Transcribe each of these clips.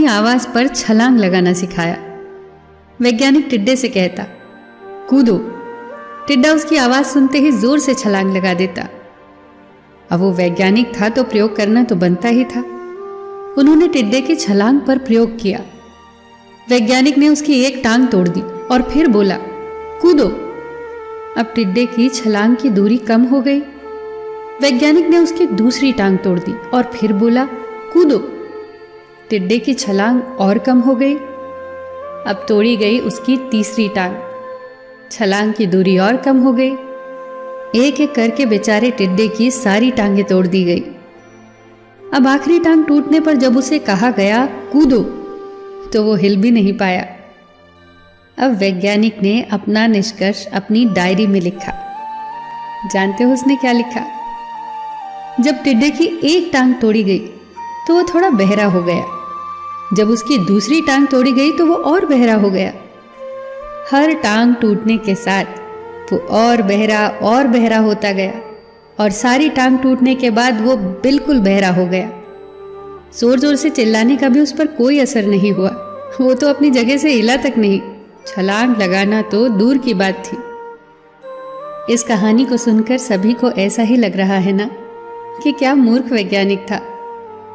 आवाज पर छलांग लगाना सिखाया। वैज्ञानिक टिड्डे से कहता, कूदो। टिड्डा उसकी आवाज सुनते ही जोर से छलांग लगा देता। अब वो वैज्ञानिक था तो प्रयोग करना तो बनता ही था। उन्होंने टिड्डे की छलांग पर प्रयोग किया। वैज्ञानिक ने उसकी एक टांग तोड़ दी और फिर बोला, कूदो। अब टिड्डे की छलांग की दूरी कम हो गई। वैज्ञानिक ने उसकी दूसरी टांग तोड़ दी और फिर बोला, कूदो। टिड्डे की छलांग और कम हो गई। अब तोड़ी गई उसकी तीसरी टांग। छलांग की दूरी और कम हो गई। एक एक करके बेचारे टिड्डे की सारी टांगें तोड़ दी गई। अब आखिरी टांग टूटने पर जब उसे कहा गया कूदो, तो वो हिल भी नहीं पाया। अब वैज्ञानिक ने अपना निष्कर्ष अपनी डायरी में लिखा। जानते हो उसने क्या लिखा? जब टिड्डे की एक टांग तोड़ी गई तो वो थोड़ा बहरा हो गया। जब उसकी दूसरी टांग तोड़ी गई तो वो और बहरा हो गया। हर टांग टूटने के साथ वो और बहरा होता गया और सारी टांग टूटने के बाद वो बिल्कुल बहरा हो गया। जोर जोर से चिल्लाने का भी उस पर कोई असर नहीं हुआ। वो तो अपनी जगह से हिला तक नहीं। छलांग लगाना तो दूर की बात थी। इस कहानी को सुनकर सभी को ऐसा ही लग रहा है ना कि क्या मूर्ख वैज्ञानिक था।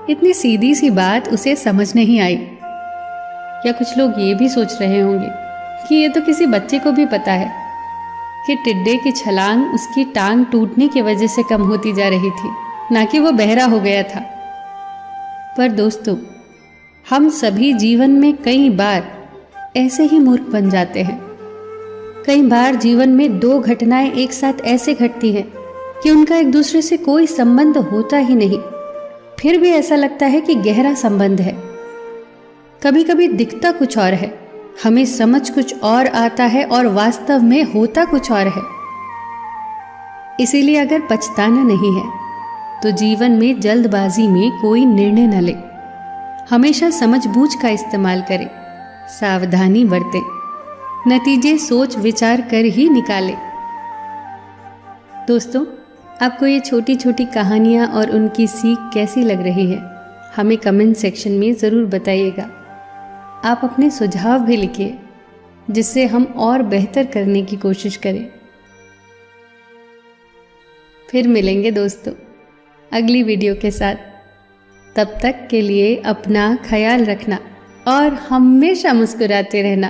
इतनी सीधी सी बात उसे समझ नहीं आई। या कुछ लोग ये भी सोच रहे होंगे कि ये तो किसी बच्चे को भी पता है कि टिड्डे की छलांग उसकी टांग टूटने की वजह से कम होती जा रही थी, ना कि वो बहरा हो गया था। पर दोस्तों, हम सभी जीवन में कई बार ऐसे ही मूर्ख बन जाते हैं। कई बार जीवन में दो घटनाएं एक साथ ऐसे घटती हैं कि उनका एक दूसरे से कोई संबंध होता ही नहीं, फिर भी ऐसा लगता है कि गहरा संबंध है। कभी कभी दिखता कुछ और है, हमें समझ कुछ और आता है और वास्तव में होता कुछ और है। इसीलिए अगर पछताना नहीं है तो जीवन में जल्दबाजी में कोई निर्णय न ले। हमेशा समझबूझ का इस्तेमाल करें, सावधानी बरतें, नतीजे सोच विचार कर ही निकालें। दोस्तों, आपको ये छोटी छोटी कहानियाँ और उनकी सीख कैसी लग रही है, हमें कमेंट सेक्शन में ज़रूर बताइएगा। आप अपने सुझाव भी लिखिए जिससे हम और बेहतर करने की कोशिश करें। फिर मिलेंगे दोस्तों अगली वीडियो के साथ। तब तक के लिए अपना ख्याल रखना और हमेशा मुस्कुराते रहना।